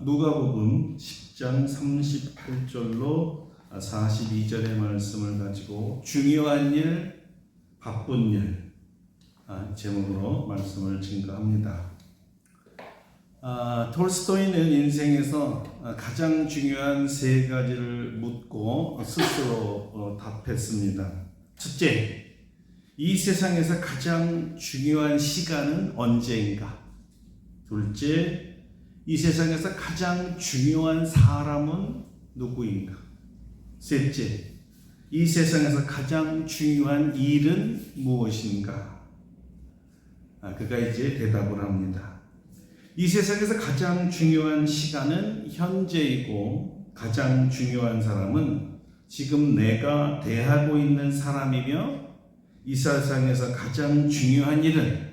누가복음 10장 38절로 42절의 말씀을 가지고 중요한 일, 바쁜 일 제목으로 말씀을 증거합니다. 톨스토이는 인생에서 가장 중요한 세 가지를 묻고 스스로 답했습니다. 첫째, 이 세상에서 가장 중요한 시간은 언제인가? 둘째, 이 세상에서 가장 중요한 사람은 누구인가? 셋째, 이 세상에서 가장 중요한 일은 무엇인가? 그가 이제 대답을 합니다. 이 세상에서 가장 중요한 시간은 현재이고 가장 중요한 사람은 지금 내가 대하고 있는 사람이며 이 세상에서 가장 중요한 일은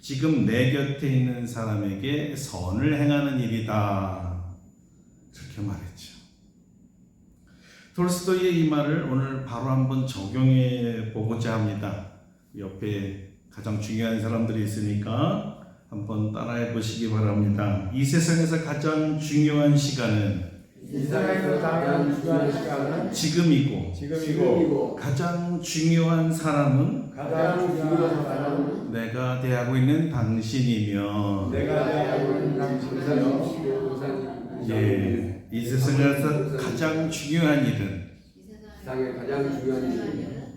지금 내 곁에 있는 사람에게 선을 행하는 일이다. 그렇게 말했죠. 톨스토이의 이 말을 오늘 바로 한번 적용해 보고자 합니다. 옆에 가장 중요한 사람들이 있으니까 한번 따라해 보시기 바랍니다. 이 세상에서 가장 중요한 시간은 지금이고 가장 중요한 사람은 내가 대하고 있는 당신이며 이 세상에서 가장 중요한 일은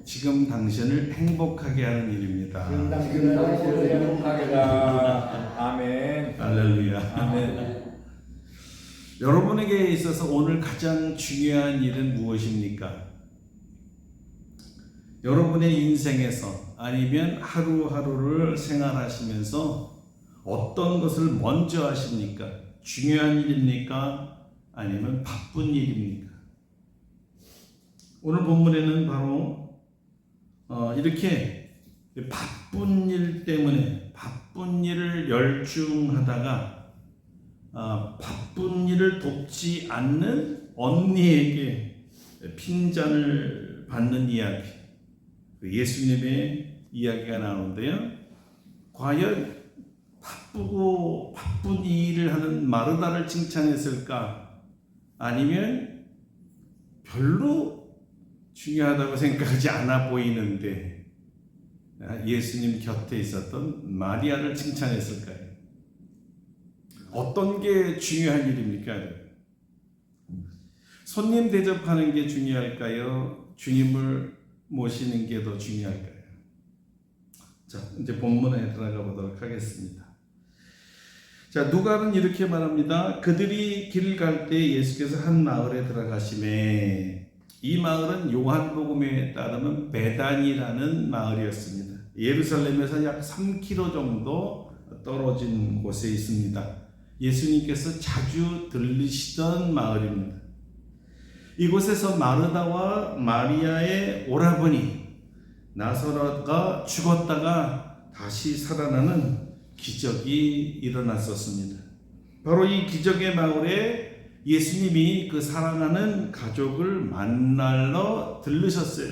지금 당신을 행복하게 하는 일입니다. 지금 당신을 행복하게 하라. 아멘. 할렐루야. 아멘. 여러분에게 있어서 오늘 가장 중요한 일은 무엇입니까? 여러분의 인생에서 아니면 하루하루를 생활하시면서 어떤 것을 먼저 하십니까? 중요한 일입니까? 아니면 바쁜 일입니까? 오늘 본문에는 바로 이렇게 바쁜 일 때문에 바쁜 일을 열중하다가 바쁜 일을 돕지 않는 언니에게 핀잔을 받는 이야기, 예수님의 이야기가 나오는데요. 과연 바쁘고 바쁜 일을 하는 마르다를 칭찬했을까? 아니면 별로 중요하다고 생각하지 않아 보이는데 예수님 곁에 있었던 마리아를 칭찬했을까요? 어떤 게 중요한 일입니까? 손님 대접하는 게 중요할까요? 주님을 모시는 게 더 중요할까요? 자, 이제 본문에 들어가 보도록 하겠습니다. 자, 누가는 이렇게 말합니다. 그들이 길 갈 때 예수께서 한 마을에 들어가시매, 이 마을은 요한복음에 따르면 베단이라는 마을이었습니다. 예루살렘에서 약 3km 정도 떨어진 곳에 있습니다. 예수님께서 자주 들리시던 마을입니다. 이곳에서 마르다와 마리아의 오라버니 나사로가 죽었다가 다시 살아나는 기적이 일어났었습니다. 바로 이 기적의 마을에 예수님이 그 사랑하는 가족을 만나러 들르셨어요.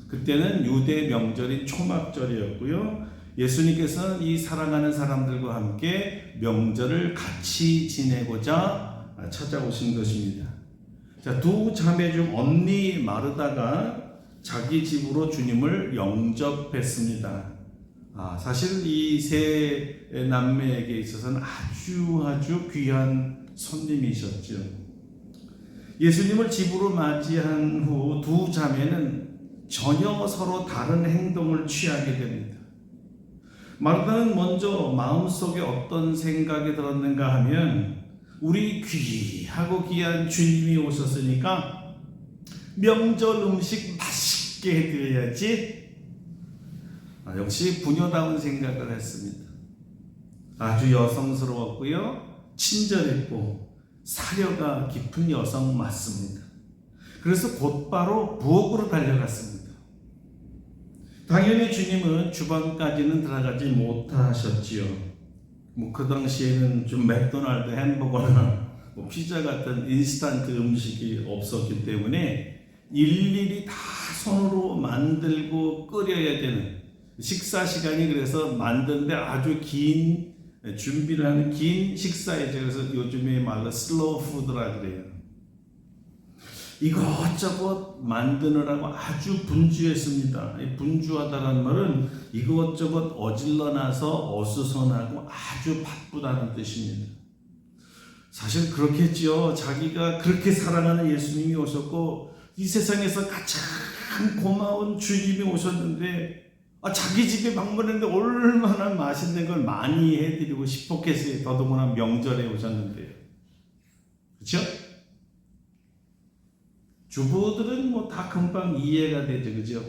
그때는 유대 명절인 초막절이었고요. 예수님께서는 이 사랑하는 사람들과 함께 명절을 같이 지내고자 찾아오신 것입니다. 자, 두 자매 중 언니 마르다가 자기 집으로 주님을 영접했습니다. 사실 이 세 남매에게 있어서는 아주 귀한 손님이셨죠. 예수님을 집으로 맞이한 후 두 자매는 전혀 서로 다른 행동을 취하게 됩니다. 마르다는 먼저 마음속에 어떤 생각이 들었는가 하면 우리 귀하고 귀한 주님이 오셨으니까 명절 음식 맛있게 해드려야지. 역시 부녀다운 생각을 했습니다. 아주 여성스러웠고요, 친절했고 사려가 깊은 여성 맞습니다. 그래서 곧바로 부엌으로 달려갔습니다. 당연히 주님은 주방까지는 들어가지 못하셨지요. 그 당시에는 좀 맥도날드 햄버거나 피자 같은 인스턴트 음식이 없었기 때문에 일일이 다 손으로 만들고 끓여야 되는 식사 시간이 그래서 만드는데 아주 긴 준비를 하는 긴 식사이죠. 그래서 요즘에 말로 슬로우 푸드라 그래요. 이것저것 만드느라고 아주 분주했습니다. 분주하다는 말은 이것저것 어질러놔서 어수선하고 아주 바쁘다는 뜻입니다. 사실 그렇겠지요. 자기가 그렇게 사랑하는 예수님이 오셨고 이 세상에서 가장 고마운 주님이 오셨는데 자기 집에 방문했는데 얼마나 맛있는 걸 많이 해드리고 싶었겠어요. 더더구나 명절에 오셨는데요. 그렇죠? 주부들은 뭐 다 금방 이해가 되죠. 그죠?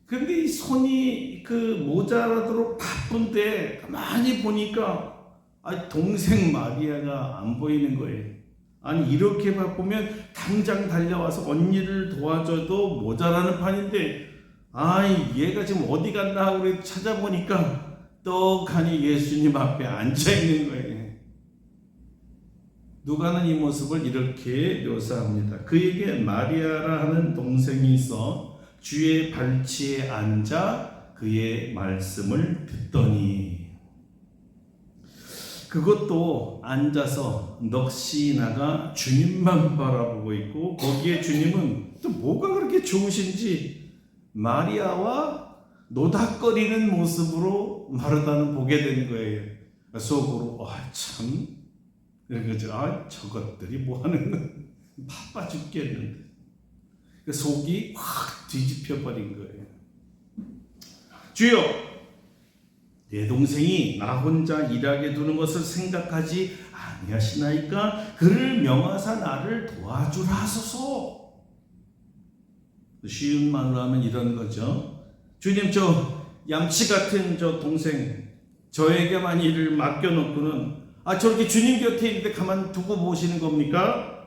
근데 이 손이 모자라도록 바쁜데 가만히 보니까 동생 마리아가 안 보이는 거예요. 아니 이렇게 바쁘면 당장 달려와서 언니를 도와줘도 모자라는 판인데 얘가 지금 어디 갔나 하고 찾아보니까 떡하니 예수님 앞에 앉아있는 거예요. 누가는 이 모습을 이렇게 묘사합니다. 그에게 마리아라 하는 동생이 있어 주의 발치에 앉아 그의 말씀을 듣더니, 그것도 앉아서 넋이 나가 주님만 바라보고 있고 거기에 주님은 또 뭐가 그렇게 좋으신지 마리아와 노닥거리는 모습으로 마르다는 보게 된 거예요. 속으로 참 이런 거죠. 저것들이 뭐 하는 거야. 바빠 죽겠는데. 속이 확 뒤집혀 버린 거예요. 주여, 내 동생이 나 혼자 일하게 두는 것을 생각하지 아니하시나이까? 그를 명하사 나를 도와주라 하소서. 쉬운 말로 하면 이런 거죠. 주님, 저 얌치 같은 저 동생 저에게만 일을 맡겨놓고는 저렇게 주님 곁에 있는데 가만 두고 보시는 겁니까?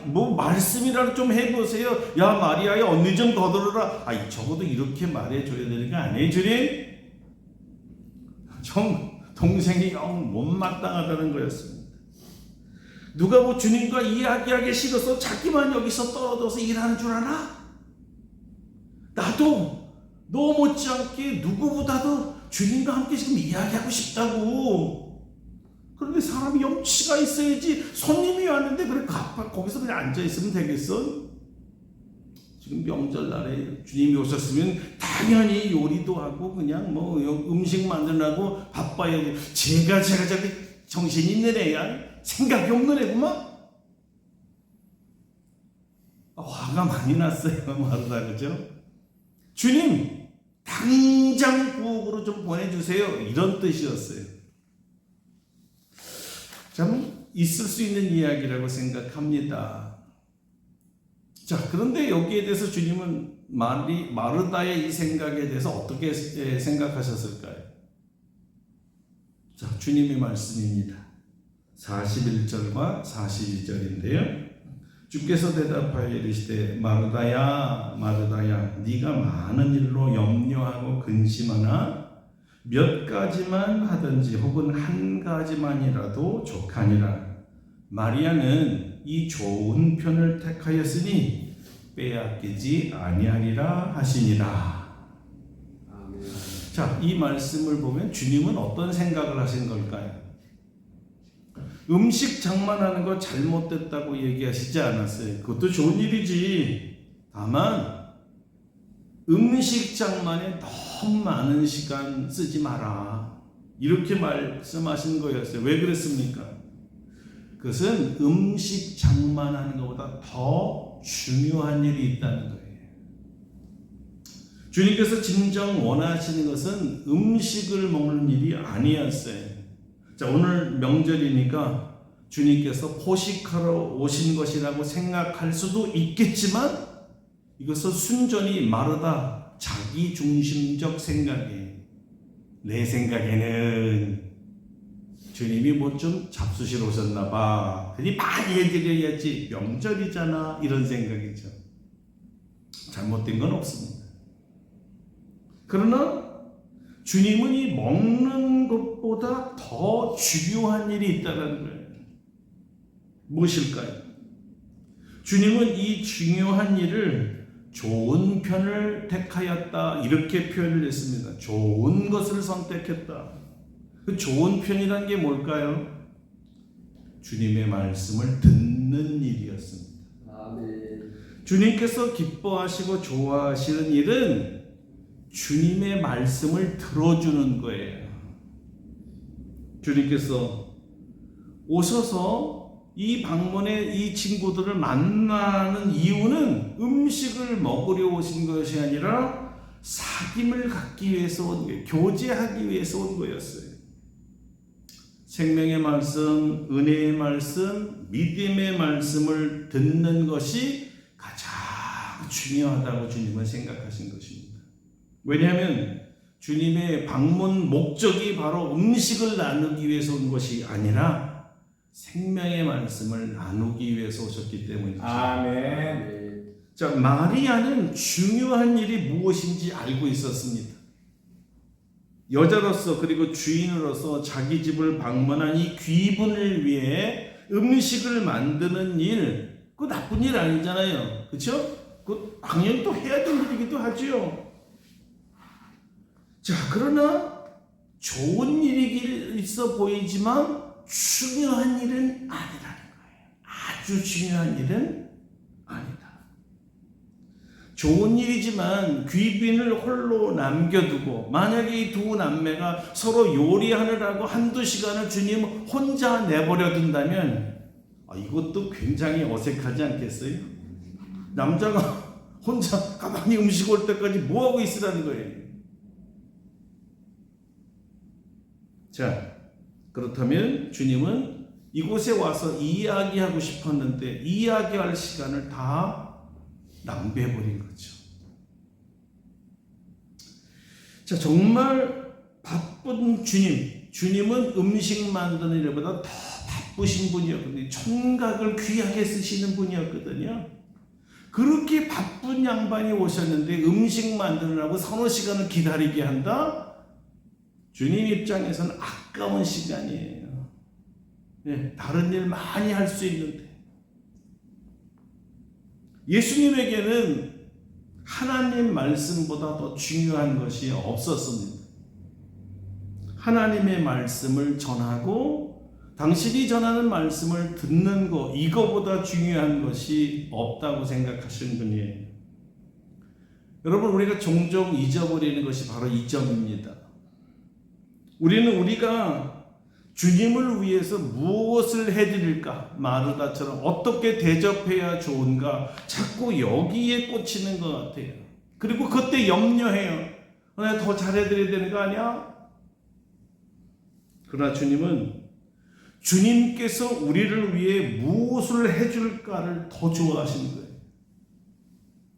뭐 말씀이라도 좀 해보세요. 야 마리아야, 언니 좀 거들어라. 적어도 이렇게 말해줘야 되는 거 아니에요, 주님? 동생이 영 못마땅하다는 거였습니다. 누가 뭐 주님과 이야기하기 싫어서 자기만 여기서 떨어져서 일하는 줄 아나? 나도 너 못지않게 누구보다도 주님과 함께 지금 이야기하고 싶다고. 그런데 사람이 염치가 있어야지. 손님이 왔는데 그래 거기서 그냥 앉아있으면 되겠어? 지금 명절날에 주님이 오셨으면 당연히 요리도 하고 그냥 뭐 음식 만들라고 바빠야지. 제가 저기 정신이 있는 애야? 생각이 없는 애구만? 화가 많이 났어요. 말하다, 그죠? 주님, 당장 부엌으로 좀 보내주세요. 이런 뜻이었어요. 참 있을 수 있는 이야기라고 생각합니다. 자, 그런데 여기에 대해서 주님은 마르다의 이 생각에 대해서 어떻게 생각하셨을까요? 자, 주님의 말씀입니다. 41절과 42절인데요. 주께서 대답하여 이르시되 마르다야 마르다야, 네가 많은 일로 염려하고 근심하나 몇 가지만 하든지 혹은 한 가지만이라도 족하니라. 마리아는 이 좋은 편을 택하였으니 빼앗기지 아니하리라 하시니라. 아멘. 자, 이 말씀을 보면 주님은 어떤 생각을 하신 걸까요? 음식 장만하는 거 잘못됐다고 얘기하시지 않았어요. 그것도 좋은 일이지. 다만 음식 장만에 너무 많은 시간 쓰지 마라, 이렇게 말씀하신 거였어요. 왜 그랬습니까? 그것은 음식 장만하는 것보다 더 중요한 일이 있다는 거예요. 주님께서 진정 원하시는 것은 음식을 먹는 일이 아니었어요. 자, 오늘 명절이니까 주님께서 포식하러 오신 것이라고 생각할 수도 있겠지만 이것은 순전히 마르다 자기 중심적 생각이에요. 내 생각에는 주님이 뭐 좀 잡수시러 오셨나 봐, 그니 많이 해드려야지, 명절이잖아, 이런 생각이죠. 잘못된 건 없습니다. 그러나 주님은 이 먹는 것보다 더 중요한 일이 있다는 거예요. 무엇일까요? 주님은 이 중요한 일을 좋은 편을 택하였다, 이렇게 표현을 했습니다. 좋은 것을 선택했다. 그 좋은 편이라는 게 뭘까요? 주님의 말씀을 듣는 일이었습니다. 아멘. 주님께서 기뻐하시고 좋아하시는 일은 주님의 말씀을 들어주는 거예요. 주님께서 오셔서 이 방문에 이 친구들을 만나는 이유는 음식을 먹으려 오신 것이 아니라 사귐을 갖기 위해서 온 거예요. 교제하기 위해서 온 거였어요. 생명의 말씀, 은혜의 말씀, 믿음의 말씀을 듣는 것이 가장 중요하다고 주님은 생각하신 것입니다. 왜냐하면 주님의 방문 목적이 바로 음식을 나누기 위해서 온 것이 아니라 생명의 말씀을 나누기 위해서 오셨기 때문이죠. 아멘. 자, 마리아는 중요한 일이 무엇인지 알고 있었습니다. 여자로서 그리고 주인으로서 자기 집을 방문한 이 귀분을 위해 음식을 만드는 일, 그 나쁜 일 아니잖아요. 그렇죠? 그 당연히 또 해야 되는 일이기도 하죠. 자, 그러나 좋은 일이 있어 보이지만 중요한 일은 아니라는 거예요. 아주 중요한 일은 아니다. 좋은 일이지만 귀빈을 홀로 남겨두고 만약에 이 두 남매가 서로 요리하느라고 한두 시간을 주님 혼자 내버려 둔다면 이것도 굉장히 어색하지 않겠어요? 남자가 혼자 가만히 음식 올 때까지 뭐하고 있으라는 거예요. 자, 그렇다면 주님은 이곳에 와서 이야기하고 싶었는데 이야기할 시간을 다 낭비해버린 거죠. 자, 정말 바쁜 주님은 음식 만드는 일보다 더 바쁘신 분이었거든요. 청각을 귀하게 쓰시는 분이었거든요. 그렇게 바쁜 양반이 오셨는데 음식 만드느라고 서너 시간을 기다리게 한다? 주님 입장에서는 아까운 시간이에요. 네, 다른 일 많이 할 수 있는데. 예수님에게는 하나님 말씀보다 더 중요한 것이 없었습니다. 하나님의 말씀을 전하고 당신이 전하는 말씀을 듣는 것, 이거보다 중요한 것이 없다고 생각하시는 분이에요. 여러분, 우리가 종종 잊어버리는 것이 바로 이 점입니다. 우리는 우리가 주님을 위해서 무엇을 해드릴까? 마르다처럼 어떻게 대접해야 좋은가? 자꾸 여기에 꽂히는 것 같아요. 그리고 그때 염려해요. 내가 더 잘해드려야 되는 거 아니야? 그러나 주님은 주님께서 우리를 위해 무엇을 해줄까를 더 좋아하시는 거예요.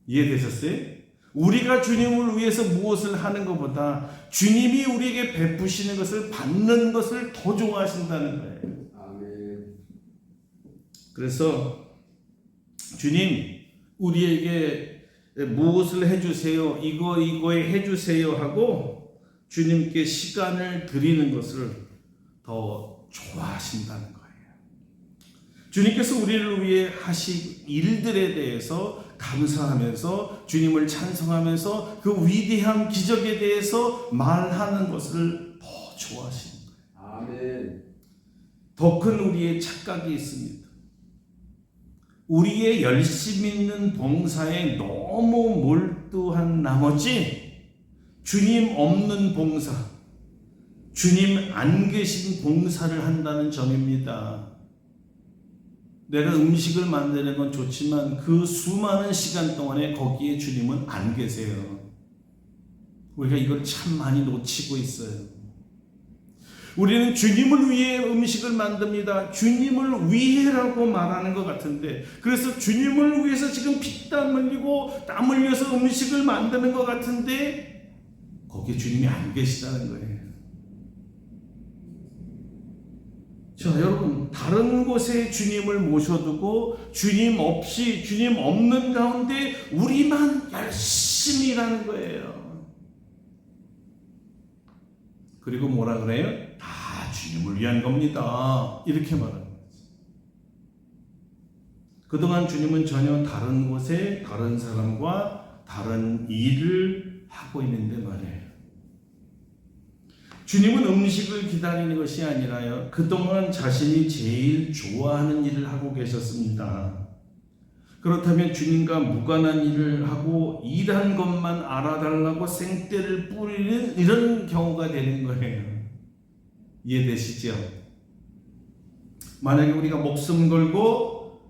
이해되셨어요? 우리가 주님을 위해서 무엇을 하는 것보다 주님이 우리에게 베푸시는 것을 받는 것을 더 좋아하신다는 거예요. 아멘. 그래서 주님 우리에게 무엇을 해주세요, 이거에 해주세요 하고 주님께 시간을 드리는 것을 더 좋아하신다는 거예요. 주님께서 우리를 위해 하신 일들에 대해서 감사하면서 주님을 찬송하면서 그 위대한 기적에 대해서 말하는 것을 더 좋아하시는 거예요. 아멘. 더 큰 우리의 착각이 있습니다. 우리의 열심 있는 봉사에 너무 몰두한 나머지 주님 없는 봉사, 주님 안 계신 봉사를 한다는 점입니다. 내가 음식을 만드는 건 좋지만 그 수많은 시간 동안에 거기에 주님은 안 계세요. 우리가 이걸 참 많이 놓치고 있어요. 우리는 주님을 위해 음식을 만듭니다. 주님을 위해라고 말하는 것 같은데, 그래서 주님을 위해서 지금 피땀 흘리고 땀 흘려서 음식을 만드는 것 같은데 거기에 주님이 안 계시다는 거예요. 자, 여러분, 다른 곳에 주님을 모셔두고 주님 없이, 주님 없는 가운데 우리만 열심히 일하는 거예요. 그리고 뭐라 그래요? 다 주님을 위한 겁니다. 이렇게 말하는 거죠. 그동안 주님은 전혀 다른 곳에 다른 사람과 다른 일을 하고 있는데 말이에요. 주님은 음식을 기다리는 것이 아니라요, 그동안 자신이 제일 좋아하는 일을 하고 계셨습니다. 그렇다면 주님과 무관한 일을 하고 일한 것만 알아달라고 생떼를 뿌리는 이런 경우가 되는 거예요. 이해되시죠? 만약에 우리가 목숨 걸고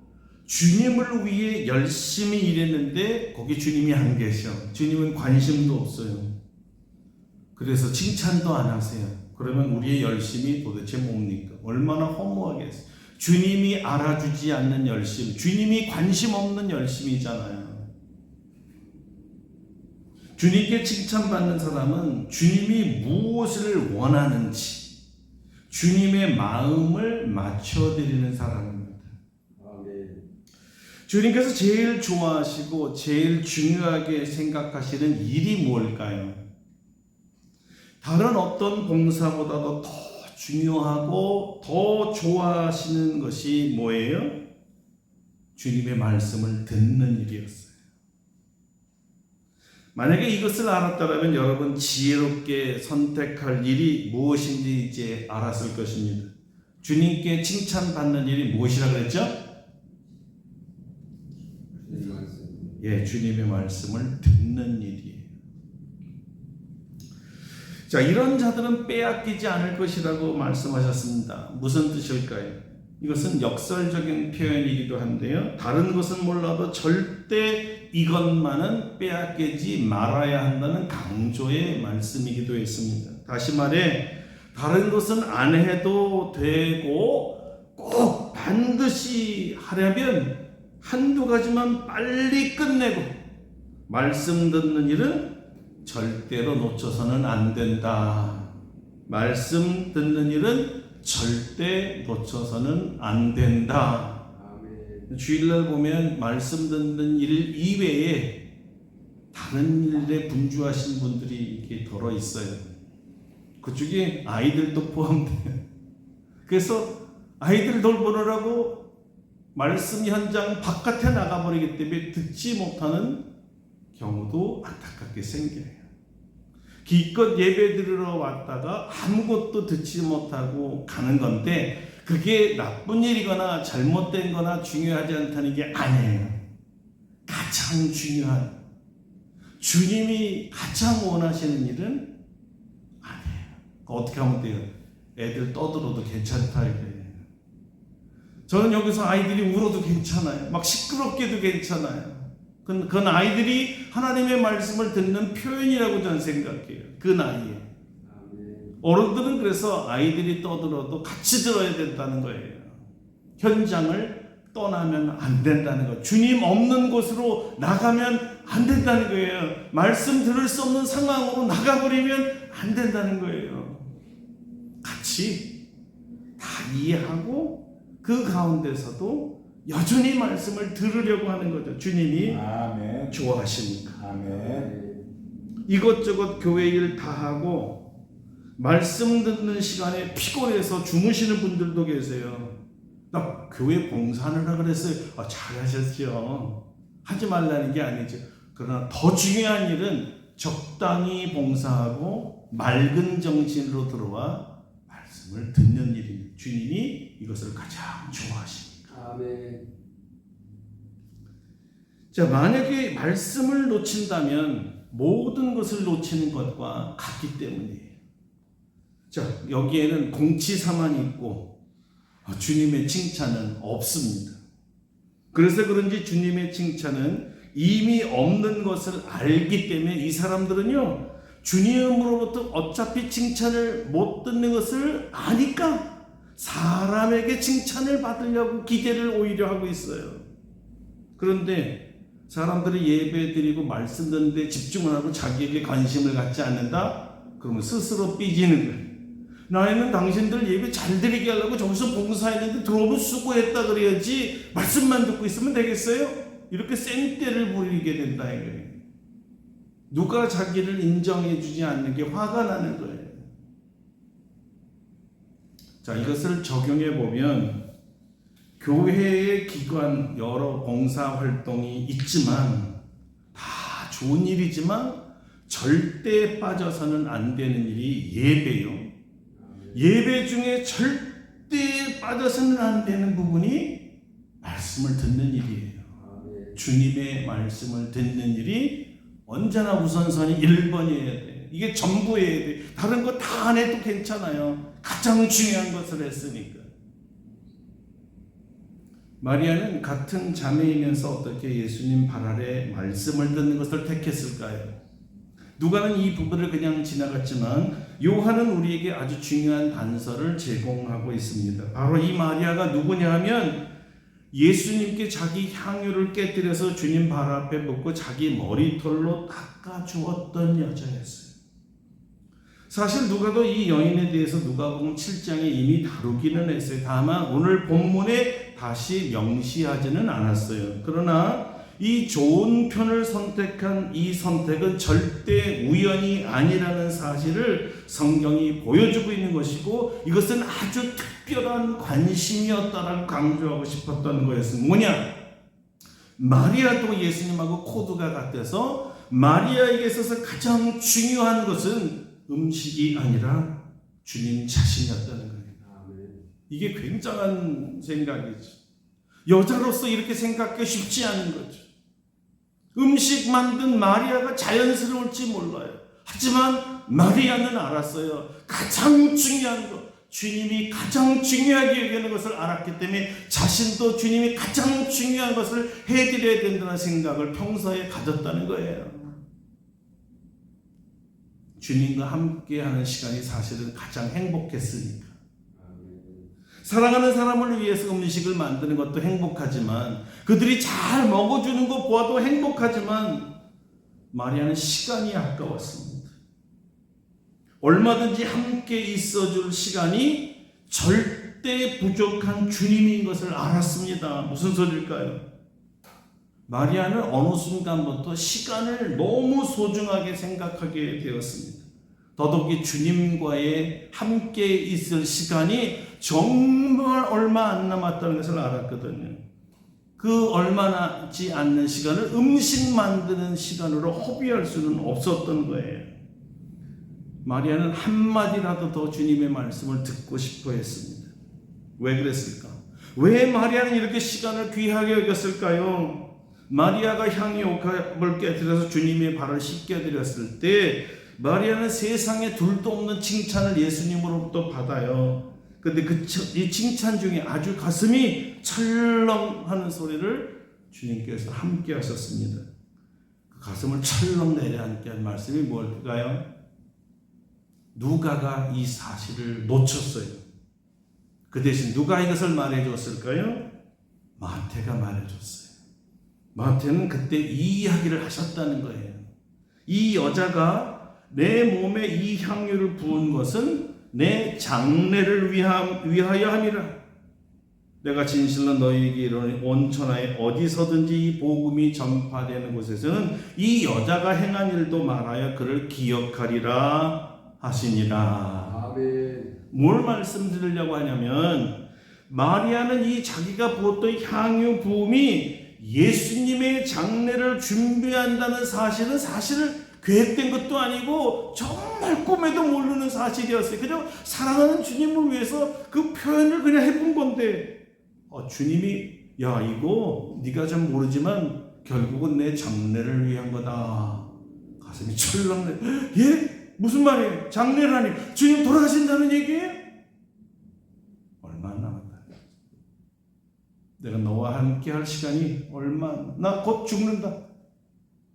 주님을 위해 열심히 일했는데 거기 주님이 안 계셔. 주님은 관심도 없어요. 그래서 칭찬도 안 하세요. 그러면 우리의 열심이 도대체 뭡니까? 얼마나 허무하겠어요. 주님이 알아주지 않는 열심, 주님이 관심 없는 열심이잖아요. 주님께 칭찬받는 사람은 주님이 무엇을 원하는지 주님의 마음을 맞춰드리는 사람입니다. 아멘. 주님께서 제일 좋아하시고 제일 중요하게 생각하시는 일이 뭘까요? 다른 어떤 봉사보다도 더 중요하고 더 좋아하시는 것이 뭐예요? 주님의 말씀을 듣는 일이었어요. 만약에 이것을 알았다면 여러분 지혜롭게 선택할 일이 무엇인지 이제 알았을 것입니다. 주님께 칭찬받는 일이 무엇이라 그랬죠? 주님 말씀. 예, 주님의 말씀을 듣는 일이에요. 자, 이런 자들은 빼앗기지 않을 것이라고 말씀하셨습니다. 무슨 뜻일까요? 이것은 역설적인 표현이기도 한데요, 다른 것은 몰라도 절대 이것만은 빼앗기지 말아야 한다는 강조의 말씀이기도 했습니다. 다시 말해, 다른 것은 안 해도 되고 꼭 반드시 하려면 한두 가지만 빨리 끝내고 말씀 듣는 일은 절대로 놓쳐서는 안 된다. 말씀 듣는 일은 절대 놓쳐서는 안 된다. 아멘. 주일날 보면 말씀 듣는 일 이외에 다른 일에 분주하신 분들이 이렇게 덜어 있어요. 그중에 아이들도 포함돼요. 그래서 아이들 돌보느라고 말씀 현장 바깥에 나가버리기 때문에 듣지 못하는 경우도 안타깝게 생겨요. 기껏 예배 드리러 왔다가 아무것도 듣지 못하고 가는 건데 그게 나쁜 일이거나 잘못된 거나 중요하지 않다는 게 아니에요. 가장 중요한, 주님이 가장 원하시는 일은 아니에요. 어떻게 하면 돼요? 애들 떠들어도 괜찮다 이거예요. 저는 여기서 아이들이 울어도 괜찮아요. 막 시끄럽게도 괜찮아요. 그건 아이들이 하나님의 말씀을 듣는 표현이라고 저는 생각해요. 그 나이에. 아멘. 어른들은 그래서 아이들이 떠들어도 같이 들어야 된다는 거예요. 현장을 떠나면 안 된다는 거예요. 주님 없는 곳으로 나가면 안 된다는 거예요. 말씀 들을 수 없는 상황으로 나가버리면 안 된다는 거예요. 같이 다 이해하고 그 가운데서도 여전히 말씀을 들으려고 하는 거죠. 주님이 아멘. 좋아하시니까. 아멘. 이것저것 교회 일 다 하고 말씀 듣는 시간에 피곤해서 주무시는 분들도 계세요. 나 교회 봉사하느라 그랬어요. 잘하셨죠. 하지 말라는 게 아니죠. 그러나 더 중요한 일은 적당히 봉사하고 맑은 정신으로 들어와 말씀을 듣는 일입니다. 주님이 이것을 가장 좋아하십니다. 아멘. 자, 만약에 말씀을 놓친다면 모든 것을 놓치는 것과 같기 때문이에요. 자, 여기에는 공치사만 있고 주님의 칭찬은 없습니다. 그래서 그런지 주님의 칭찬은 이미 없는 것을 알기 때문에 이 사람들은요, 주님으로부터 어차피 칭찬을 못 듣는 것을 아니까 사람에게 칭찬을 받으려고 기대를 오히려 하고 있어요. 그런데 사람들이 예배 드리고 말씀 듣는데 집중을 하고 자기에게 관심을 갖지 않는다? 그러면 스스로 삐지는 거예요. 나는 당신들 예배 잘 드리게 하려고 저기서 봉사했는데 들어오면 수고했다 그래야지 말씀만 듣고 있으면 되겠어요? 이렇게 생떼를 부리게 된다 이거예요. 누가 자기를 인정해 주지 않는 게 화가 나는 거예요. 자, 이것을 적용해 보면 교회의 기관 여러 봉사 활동이 있지만 다 좋은 일이지만 절대 빠져서는 안 되는 일이 예배요. 예배 중에 절대 빠져서는 안 되는 부분이 말씀을 듣는 일이에요. 아멘. 주님의 말씀을 듣는 일이 언제나 우선순위 1번이어야 돼. 이게 전부여야 돼. 다른 거 다 안 해도 괜찮아요. 가장 중요한 것을 했으니까. 마리아는 같은 자매이면서 어떻게 예수님 발 아래 말씀을 듣는 것을 택했을까요? 누가는 이 부분을 그냥 지나갔지만 요한은 우리에게 아주 중요한 단서를 제공하고 있습니다. 바로 이 마리아가 누구냐 하면 예수님께 자기 향유를 깨뜨려서 주님 발 앞에 묻고 자기 머리털로 닦아주었던 여자였어요. 사실 누가도 이 여인에 대해서 누가복음 7장에 이미 다루기는 했어요. 다만 오늘 본문에 다시 명시하지는 않았어요. 그러나 이 좋은 편을 선택한 이 선택은 절대 우연이 아니라는 사실을 성경이 보여주고 있는 것이고 이것은 아주 특별한 관심이었다라고 강조하고 싶었던 거였습니다. 뭐냐? 마리아도 예수님하고 코드가 같아서 마리아에게 있어서 가장 중요한 것은 음식이 아니라 주님 자신이었다는 거예요. 아멘. 이게 굉장한 생각이죠. 여자로서 이렇게 생각하기 쉽지 않은 거죠. 음식 만든 마리아가 자연스러울지 몰라요. 하지만 마리아는 알았어요. 가장 중요한 것, 주님이 가장 중요하게 여기는 것을 알았기 때문에 자신도 주님이 가장 중요한 것을 해드려야 된다는 생각을 평소에 가졌다는 거예요. 주님과 함께하는 시간이 사실은 가장 행복했으니까. 사랑하는 사람을 위해서 음식을 만드는 것도 행복하지만 그들이 잘 먹어주는 것 보아도 행복하지만 마리아는 시간이 아까웠습니다. 얼마든지 함께 있어줄 시간이 절대 부족한 주님인 것을 알았습니다. 무슨 소리일까요? 마리아는 어느 순간부터 시간을 너무 소중하게 생각하게 되었습니다. 더더욱이 주님과의 함께 있을 시간이 정말 얼마 안 남았다는 것을 알았거든요. 그 얼마 남지 않는 시간을 음식 만드는 시간으로 허비할 수는 없었던 거예요. 마리아는 한마디라도 더 주님의 말씀을 듣고 싶어 했습니다. 왜 그랬을까? 왜 마리아는 이렇게 시간을 귀하게 여겼을까요? 마리아가 향유옥합을 깨뜨려서 주님의 발을 씻겨드렸을 때 마리아는 세상에 둘도 없는 칭찬을 예수님으로부터 받아요. 그런데 이 칭찬 중에 아주 가슴이 철렁하는 소리를 주님께서 함께 하셨습니다. 그 가슴을 철렁 내려앉게 한 말씀이 뭘까요? 누가가 이 사실을 놓쳤어요. 그 대신 누가 이것을 말해줬을까요? 마태가 말해줬어요. 마태는 그때 이 이야기를 하셨다는 거예요. 이 여자가 내 몸에 이 향유를 부은 것은 내 장례를 위하여 함이라. 내가 진실로 너희에게 이르노니 온 천하에 어디서든지 이 복음이 전파되는 곳에서는 이 여자가 행한 일도 말하여 그를 기억하리라 하시니라. 아멘. 뭘 말씀드리려고 하냐면 마리아는 이 자기가 부었던 향유 부음이 예수님의 장례를 준비한다는 사실은 사실 계획된 것도 아니고 정말 꿈에도 모르는 사실이었어요. 그냥 사랑하는 주님을 위해서 그 표현을 그냥 해본 건데 주님이 야 이거 네가 좀 모르지만 결국은 내 장례를 위한 거다. 가슴이 철렁네. 예? 무슨 말이에요? 장례라니 주님 돌아가신다는 얘기예요? 얼마 안 남았다. 내가 너와 함께 할 시간이 얼마, 나 곧 죽는다.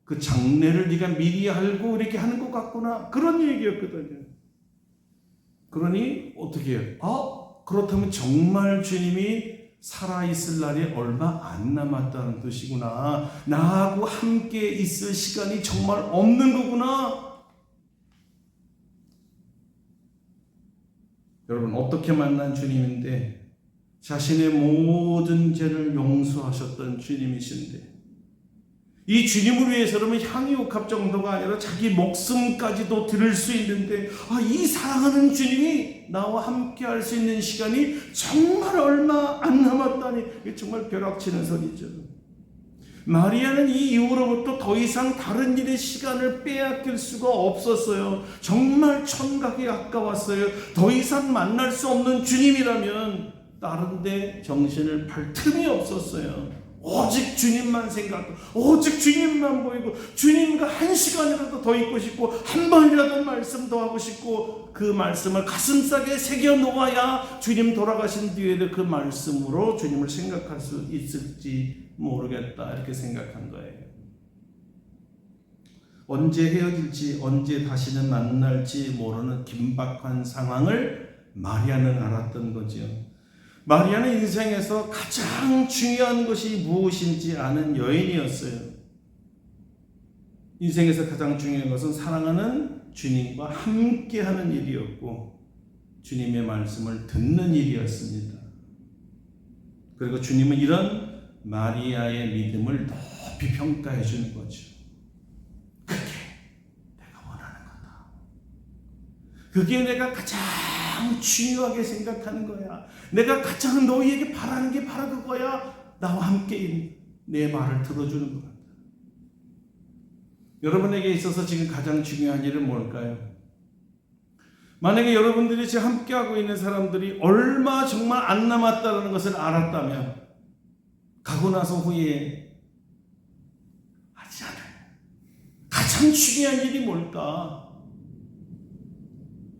그 장례를 네가 미리 알고 이렇게 하는 것 같구나. 그런 얘기였거든요. 그러니 어떻게 해요? 그렇다면 정말 주님이 살아있을 날이 얼마 안 남았다는 뜻이구나. 나하고 함께 있을 시간이 정말 없는 거구나. 여러분 어떻게 만난 주님인데 자신의 모든 죄를 용서하셨던 주님이신데 이 주님을 위해서라면 향유옥합 정도가 아니라 자기 목숨까지도 드릴 수 있는데 이 사랑하는 주님이 나와 함께 할 수 있는 시간이 정말 얼마 안 남았다니 이게 정말 벼락치는 소리죠. 마리아는 이 이후로부터 더 이상 다른 일에 시간을 빼앗길 수가 없었어요. 정말 천각이 가까웠어요. 더 이상 만날 수 없는 주님이라면 다른 데 정신을 팔 틈이 없었어요. 오직 주님만 생각하고 오직 주님만 보이고 주님과 한 시간이라도 더 있고 싶고 한 번이라도 말씀 더 하고 싶고 그 말씀을 가슴속에 새겨 놓아야 주님 돌아가신 뒤에도 그 말씀으로 주님을 생각할 수 있을지 모르겠다 이렇게 생각한 거예요. 언제 헤어질지 언제 다시는 만날지 모르는 긴박한 상황을 마리아는 알았던 거죠. 마리아는 인생에서 가장 중요한 것이 무엇인지 아는 여인이었어요. 인생에서 가장 중요한 것은 사랑하는 주님과 함께하는 일이었고 주님의 말씀을 듣는 일이었습니다. 그리고 주님은 이런 마리아의 믿음을 높이 평가해 주는 거죠. 그게 내가 원하는 거다. 그게 내가 가장 중요하게 생각하는 거야. 내가 가장 너희에게 바라는 게 바로 그거야. 나와 함께 내 말을 들어주는 것 같다. 여러분에게 있어서 지금 가장 중요한 일은 뭘까요? 만약에 여러분들이 지금 함께하고 있는 사람들이 얼마 정말 안 남았다는 것을 알았다면 가고 나서 후에 하지 않아요. 가장 중요한 일이 뭘까?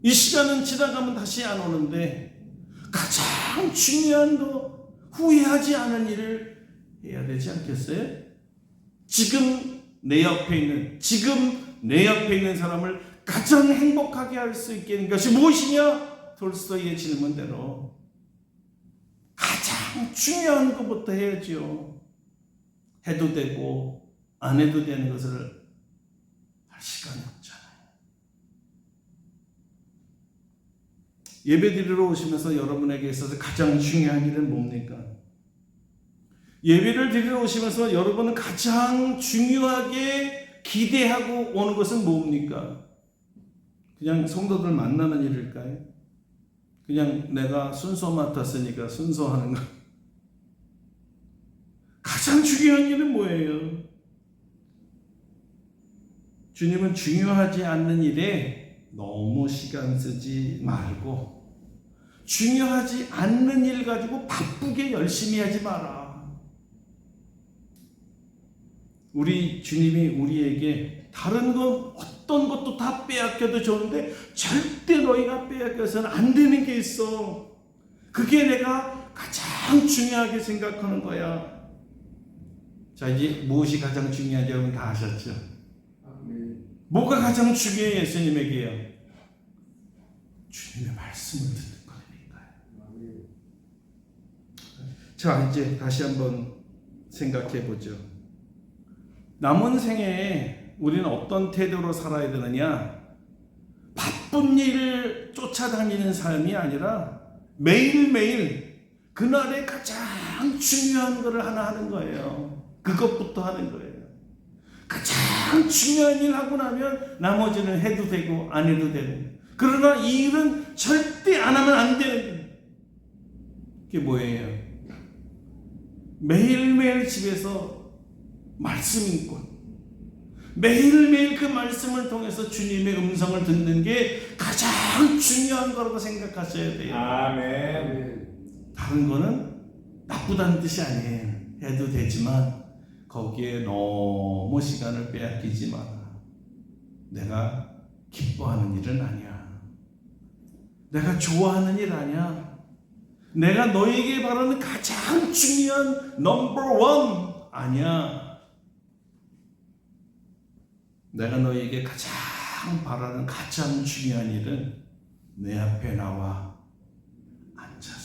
이 시간은 지나가면 다시 안 오는데 가장 중요한 거 후회하지 않은 일을 해야 되지 않겠어요? 지금 내 옆에 있는 사람을 가장 행복하게 할 수 있게 하는 것이 무엇이냐? 톨스토이의 질문대로 가장 중요한 것부터 해야죠. 해도 되고 안 해도 되는 것을 할 시간이 없잖아요. 예배드리러 오시면서 여러분에게 있어서 가장 중요한 일은 뭡니까? 예배를 드리러 오시면서 여러분은 가장 중요하게 기대하고 오는 것은 뭡니까? 그냥 성도들 만나는 일일까요? 그냥 내가 순서 맡았으니까 순서하는 거. 가장 중요한 일은 뭐예요? 주님은 중요하지 않는 일에 너무 시간 쓰지 말고 중요하지 않는 일 가지고 바쁘게 열심히 하지 마라. 우리 주님이 우리에게 다른 것 어떤 것도 다 빼앗겨도 좋은데 절대 너희가 빼앗겨서는 안 되는 게 있어. 그게 내가 가장 중요하게 생각하는 거야. 자, 이제 무엇이 가장 중요한지 여러분 다 아셨죠? 아멘. 뭐가 가장 중요해요, 예수님에게요? 주님의 말씀을 듣는 거니까요. 아멘. 자, 이제 다시 한번 생각해 보죠. 남은 생에 우리는 어떤 태도로 살아야 되느냐? 바쁜 일을 쫓아다니는 삶이 아니라 매일매일 그날의 가장 중요한 것을 하나 하는 거예요. 그것부터 하는 거예요. 가장 중요한 일 하고 나면 나머지는 해도 되고 안 해도 되는. 그러나 이 일은 절대 안 하면 안 되는. 그게 뭐예요? 매일매일 집에서 말씀 읽고 매일매일 그 말씀을 통해서 주님의 음성을 듣는 게 가장 중요한 거라고 생각하셔야 돼요. 아멘. 아멘. 다른 거는 나쁘다는 뜻이 아니에요. 해도 되지만 거기에 너무 시간을 빼앗기지 마라. 내가 기뻐하는 일은 아니야. 내가 좋아하는 일 아니야. 내가 너에게 바라는 가장 중요한 넘버 원 아니야. 내가 너에게 가장 바라는 가장 중요한 일은 내 앞에 나와 앉아라.